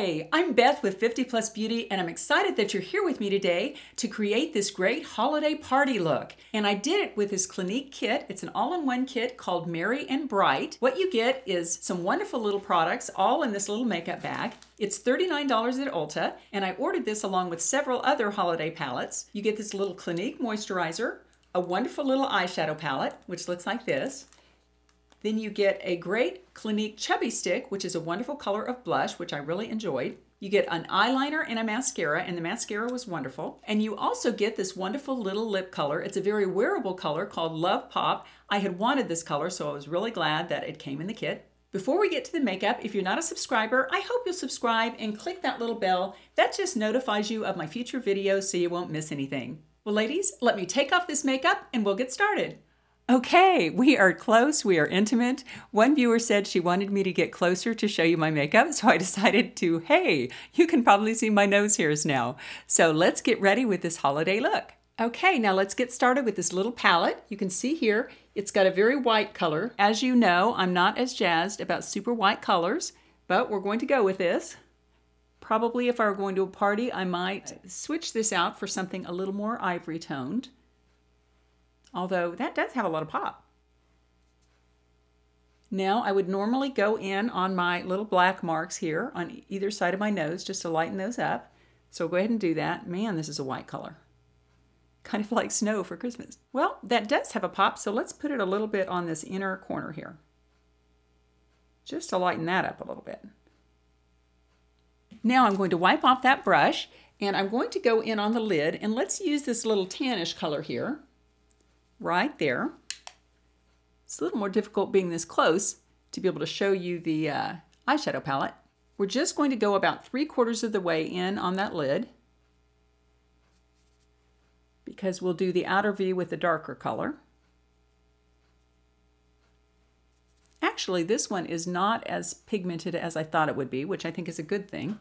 Hi, I'm Beth with 50 Plus Beauty, and I'm excited that you're here with me today to create this great holiday party look. And I did it with this Clinique kit. It's an all-in-one kit called Merry and Bright. What you get is some wonderful little products all in this little makeup bag. It's $39 at Ulta, and I ordered this along with several other holiday palettes. You get this little Clinique moisturizer, a wonderful little eyeshadow palette, which looks like this. Then you get a great Clinique Chubby Stick, which is a wonderful color of blush, which I really enjoyed. You get an eyeliner and a mascara, and the mascara was wonderful. And you also get this wonderful little lip color. It's a very wearable color called Love Pop. I had wanted this color, so I was really glad that it came in the kit. Before we get to the makeup, if you're not a subscriber, I hope you'll subscribe and click that little bell. That just notifies you of my future videos so you won't miss anything. Well, ladies, let me take off this makeup and we'll get started. Okay, we are close, we are intimate. One viewer said she wanted me to get closer to show you my makeup, so I decided to, hey, you can probably see my nose hairs now. So let's get ready with this holiday look. Okay, now let's get started with this little palette. You can see here, it's got a very white color. As you know, I'm not as jazzed about super white colors, but we're going to go with this. Probably if I were going to a party, I might switch this out for something a little more ivory toned. Although that does have a lot of pop. Now I would normally go in on my little black marks here on either side of my nose just to lighten those up. So go ahead and do that. Man, this is a white color. Kind of like snow for Christmas. Well, that does have a pop, so let's put it a little bit on this inner corner here. Just to lighten that up a little bit. Now I'm going to wipe off that brush and I'm going to go in on the lid, and let's use this little tannish color here. Right there. It's a little more difficult being this close to be able to show you the eyeshadow palette. We're just going to go about 3/4 of the way in on that lid because we'll do the outer V with the darker color. Actually, this one is not as pigmented as I thought it would be, which I think is a good thing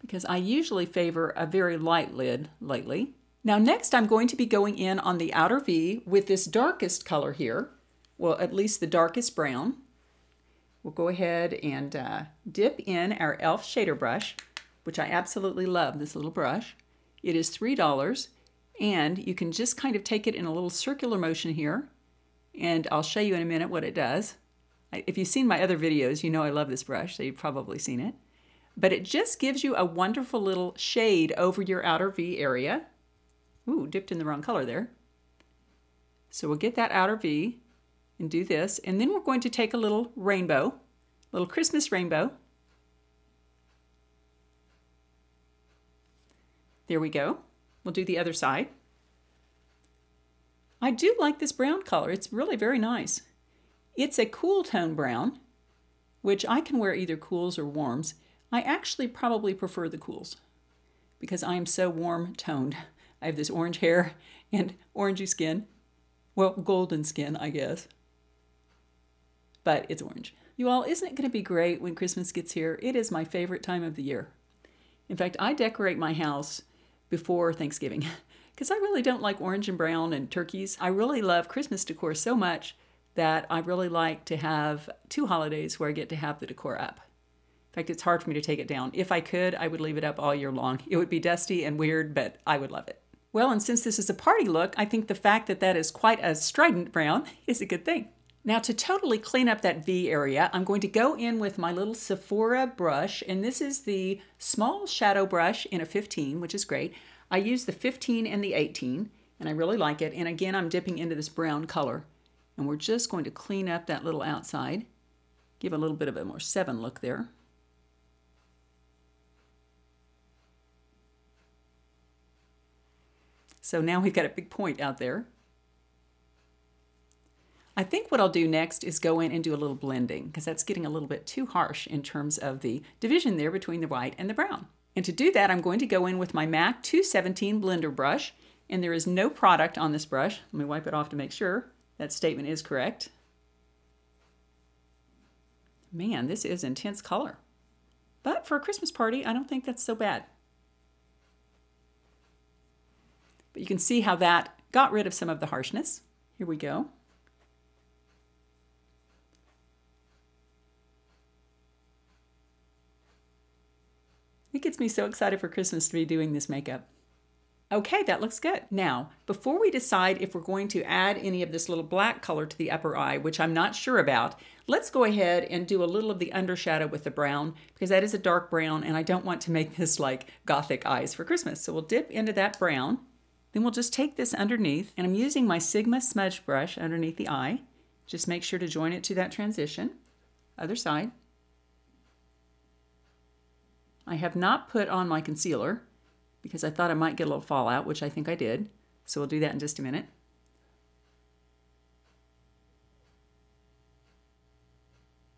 because I usually favor a very light lid lately. Now next I'm going to be going in on the outer V with this darkest color here, well at least the darkest brown. We'll go ahead and dip in our e.l.f. shader brush, which I absolutely love, this little brush. It is $3 and you can just kind of take it in a little circular motion here, and I'll show you in a minute what it does. If you've seen my other videos, you know I love this brush, so you've probably seen it. But it just gives you a wonderful little shade over your outer V area. Ooh, dipped in the wrong color there. So we'll get that outer V and do this. And then we're going to take a little rainbow, little Christmas rainbow. There we go. We'll do the other side. I do like this brown color. It's really very nice. It's a cool tone brown, which I can wear either cools or warms. I actually probably prefer the cools because I am so warm toned. I have this orange hair and orangey skin. Well, golden skin, I guess. But it's orange. You all, isn't it going to be great when Christmas gets here? It is my favorite time of the year. In fact, I decorate my house before Thanksgiving because I really don't like orange and brown and turkeys. I really love Christmas decor so much that I really like to have 2 holidays where I get to have the decor up. In fact, it's hard for me to take it down. If I could, I would leave it up all year long. It would be dusty and weird, but I would love it. Well, and since this is a party look, I think the fact that that is quite a strident brown is a good thing. Now to totally clean up that V area, I'm going to go in with my little Sephora brush, and this is the small shadow brush in a 15, which is great. I use the 15 and the 18, and I really like it. And again, I'm dipping into this brown color, and we're just going to clean up that little outside, give a little bit of a more 7 look there. So now we've got a big point out there. I think what I'll do next is go in and do a little blending because that's getting a little bit too harsh in terms of the division there between the white and the brown. And to do that, I'm going to go in with my MAC 217 blender brush, and there is no product on this brush. Let me wipe it off to make sure that statement is correct. Man, this is intense color. But for a Christmas party, I don't think that's so bad. But you can see how that got rid of some of the harshness. Here we go. It gets me so excited for Christmas to be doing this makeup. Okay, that looks good. Now, before we decide if we're going to add any of this little black color to the upper eye, which I'm not sure about, let's go ahead and do a little of the undershadow with the brown, because that is a dark brown and I don't want to make this like gothic eyes for Christmas. So we'll dip into that brown. Then we'll just take this underneath, and I'm using my Sigma smudge brush underneath the eye. Just make sure to join it to that transition. Other side. I have not put on my concealer because I thought I might get a little fallout, which I think I did. So we'll do that in just a minute.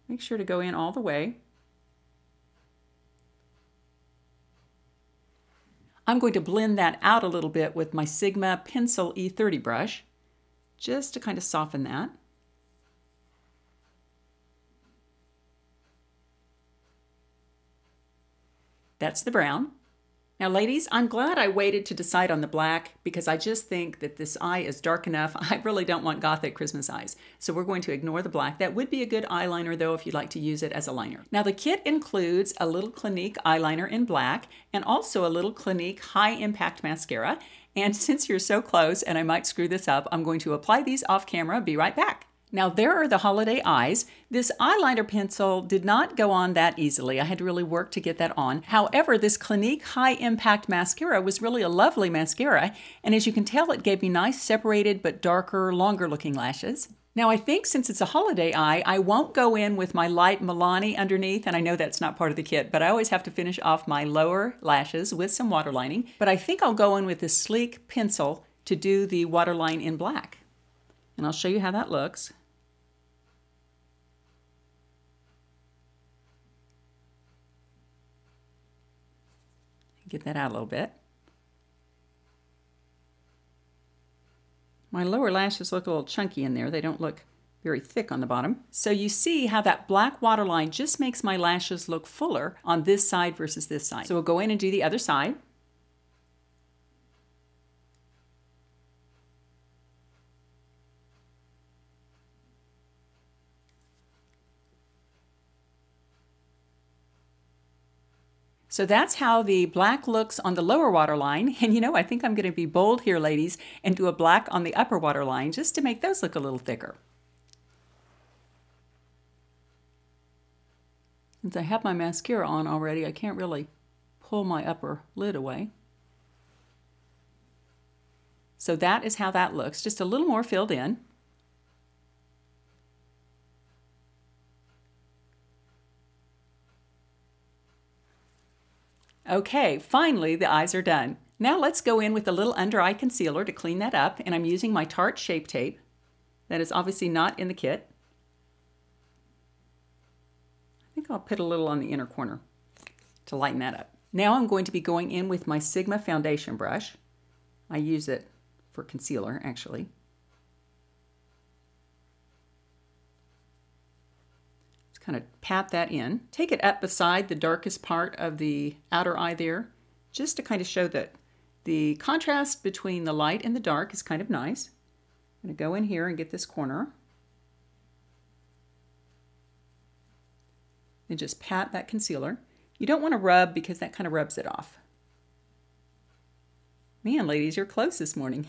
Make sure to go in all the way. I'm going to blend that out a little bit with my Sigma Pencil E30 brush, just to kind of soften that. That's the brown. Now ladies, I'm glad I waited to decide on the black because I just think that this eye is dark enough. I really don't want gothic Christmas eyes. So we're going to ignore the black. That would be a good eyeliner though if you'd like to use it as a liner. Now the kit includes a little Clinique eyeliner in black and also a little Clinique high impact mascara. And since you're so close and I might screw this up, I'm going to apply these off camera. Be right back. Now there are the holiday eyes. This eyeliner pencil did not go on that easily. I had to really work to get that on. However, this Clinique High Impact Mascara was really a lovely mascara, and as you can tell, it gave me nice separated but darker, longer looking lashes. Now I think since it's a holiday eye, I won't go in with my light Milani underneath, and I know that's not part of the kit, but I always have to finish off my lower lashes with some waterlining. But I think I'll go in with this sleek pencil to do the waterline in black. And I'll show you how that looks. Get that out a little bit. My lower lashes look a little chunky in there. They don't look very thick on the bottom. So you see how that black waterline just makes my lashes look fuller on this side versus this side. So we'll go in and do the other side. So that's how the black looks on the lower waterline. And you know, I think I'm going to be bold here, ladies, and do a black on the upper waterline just to make those look a little thicker. Since I have my mascara on already, I can't really pull my upper lid away. So that is how that looks, just a little more filled in. Okay, finally the eyes are done. Now let's go in with a little under eye concealer to clean that up, and I'm using my Tarte Shape Tape. That is obviously not in the kit. I think I'll put a little on the inner corner to lighten that up. Now I'm going to be going in with my Sigma foundation brush. I use it for concealer actually. Kind of pat that in. Take it up beside the darkest part of the outer eye there, just to kind of show that the contrast between the light and the dark is kind of nice. I'm going to go in here and get this corner. And just pat that concealer. You don't want to rub because that kind of rubs it off. Man, ladies, you're close this morning.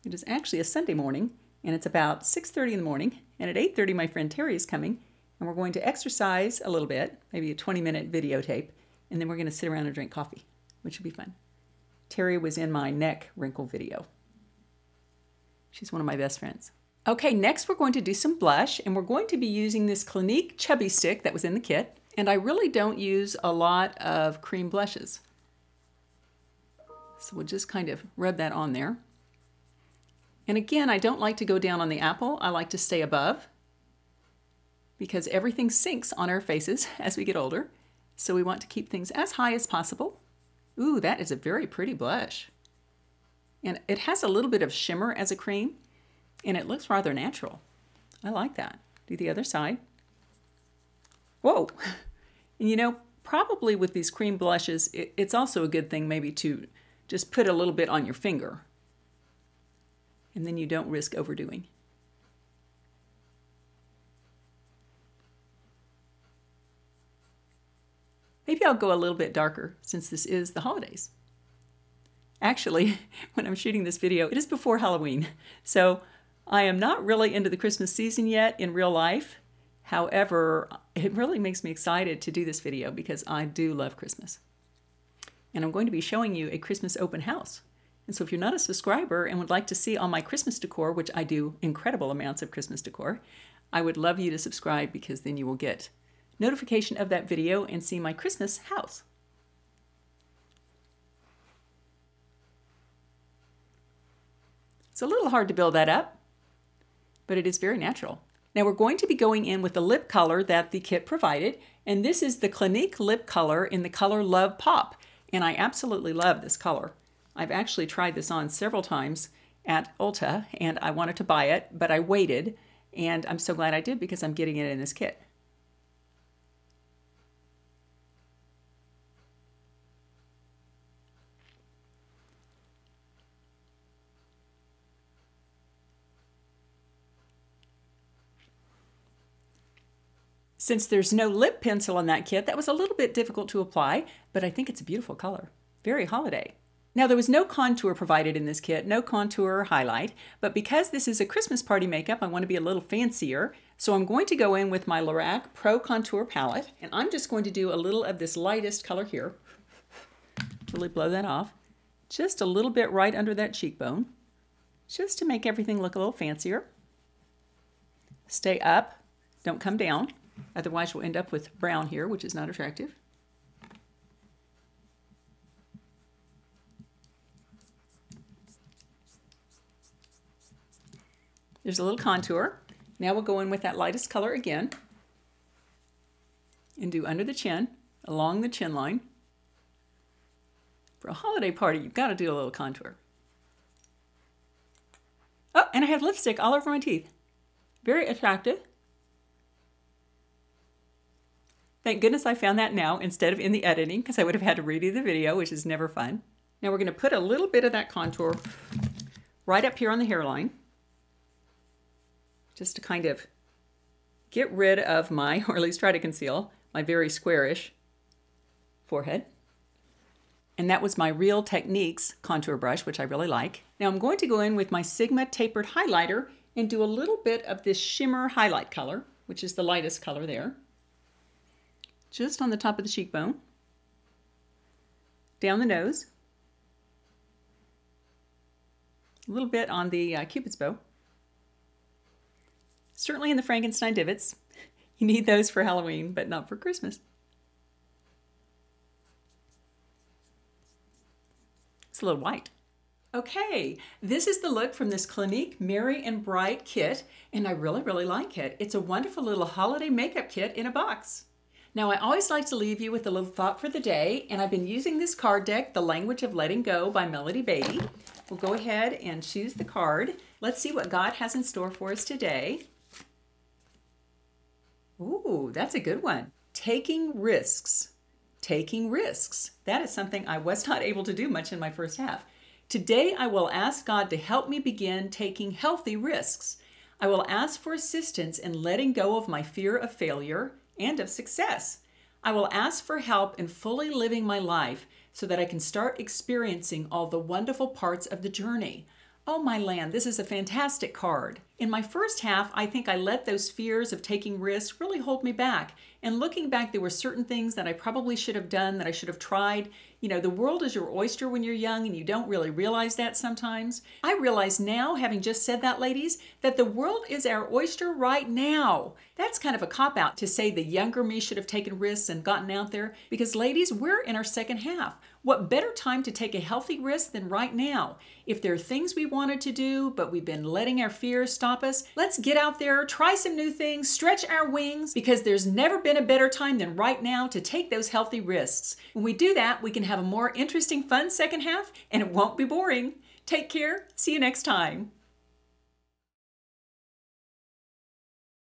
It is actually a Sunday morning. And it's about 6:30 in the morning, and at 8:30 my friend Terry is coming, and we're going to exercise a little bit, maybe a 20-minute videotape, and then we're going to sit around and drink coffee, which will be fun. Terry was in my neck wrinkle video. She's one of my best friends. Okay, next we're going to do some blush, and we're going to be using this Clinique Chubby Stick that was in the kit, and I really don't use a lot of cream blushes. So we'll just kind of rub that on there. And again, I don't like to go down on the apple. I like to stay above because everything sinks on our faces as we get older. So we want to keep things as high as possible. Ooh, that is a very pretty blush. And it has a little bit of shimmer as a cream, and it looks rather natural. I like that. Do the other side. Whoa! And you know, probably with these cream blushes, it's also a good thing maybe to just put a little bit on your finger. And then you don't risk overdoing. Maybe I'll go a little bit darker since this is the holidays. Actually, when I'm shooting this video, it is before Halloween. So I am not really into the Christmas season yet in real life. However, it really makes me excited to do this video because I do love Christmas. And I'm going to be showing you a Christmas open house. And so if you're not a subscriber and would like to see all my Christmas decor, which I do incredible amounts of Christmas decor, I would love you to subscribe because then you will get notification of that video and see my Christmas house. It's a little hard to build that up, but it is very natural. Now we're going to be going in with the lip color that the kit provided, and this is the Clinique lip color in the color Love Pop, and I absolutely love this color. I've actually tried this on several times at Ulta, and I wanted to buy it, but I waited, and I'm so glad I did because I'm getting it in this kit. Since there's no lip pencil in that kit, that was a little bit difficult to apply, but I think it's a beautiful color. Very holiday. Now there was no contour provided in this kit, no contour or highlight, but because this is a Christmas party makeup, I want to be a little fancier. So I'm going to go in with my Lorac Pro Contour Palette, and I'm just going to do a little of this lightest color here. Really blow that off. Just a little bit right under that cheekbone, just to make everything look a little fancier. Stay up, don't come down. Otherwise, we'll end up with brown here, which is not attractive. There's a little contour. Now we'll go in with that lightest color again and do under the chin, along the chin line. For a holiday party, you've got to do a little contour. Oh, and I have lipstick all over my teeth. Very attractive. Thank goodness I found that now instead of in the editing because I would have had to redo the video, which is never fun. Now we're going to put a little bit of that contour right up here on the hairline, just to kind of get rid of my, or at least try to conceal, my very squarish forehead. And that was my Real Techniques contour brush, which I really like. Now I'm going to go in with my Sigma Tapered Highlighter and do a little bit of this shimmer highlight color, which is the lightest color there. Just on the top of the cheekbone, down the nose, a little bit on the Cupid's bow. Certainly in the Frankenstein divots. You need those for Halloween, but not for Christmas. It's a little white. Okay, this is the look from this Clinique Merry and Bright kit, and I really, really like it. It's a wonderful little holiday makeup kit in a box. Now, I always like to leave you with a little thought for the day, and I've been using this card deck, The Language of Letting Go by Melody Beatty. We'll go ahead and choose the card. Let's see what God has in store for us today. Ooh, that's a good one. Taking risks. Taking risks. That is something I was not able to do much in my first half. Today, I will ask God to help me begin taking healthy risks. I will ask for assistance in letting go of my fear of failure and of success. I will ask for help in fully living my life so that I can start experiencing all the wonderful parts of the journey. Oh my land, this is a fantastic card. In my first half, I think I let those fears of taking risks really hold me back. And looking back, there were certain things that I probably should have done, that I should have tried. You know, the world is your oyster when you're young and you don't really realize that sometimes. I realize now, having just said that, ladies, that the world is our oyster right now. That's kind of a cop-out to say the younger me should have taken risks and gotten out there, because ladies, we're in our second half. What better time to take a healthy risk than right now? If there are things we wanted to do, but we've been letting our fears stop us, let's get out there, try some new things, stretch our wings, because there's never been a better time than right now to take those healthy risks. When we do that, we can have a more interesting, fun second half, and it won't be boring. Take care. See you next time.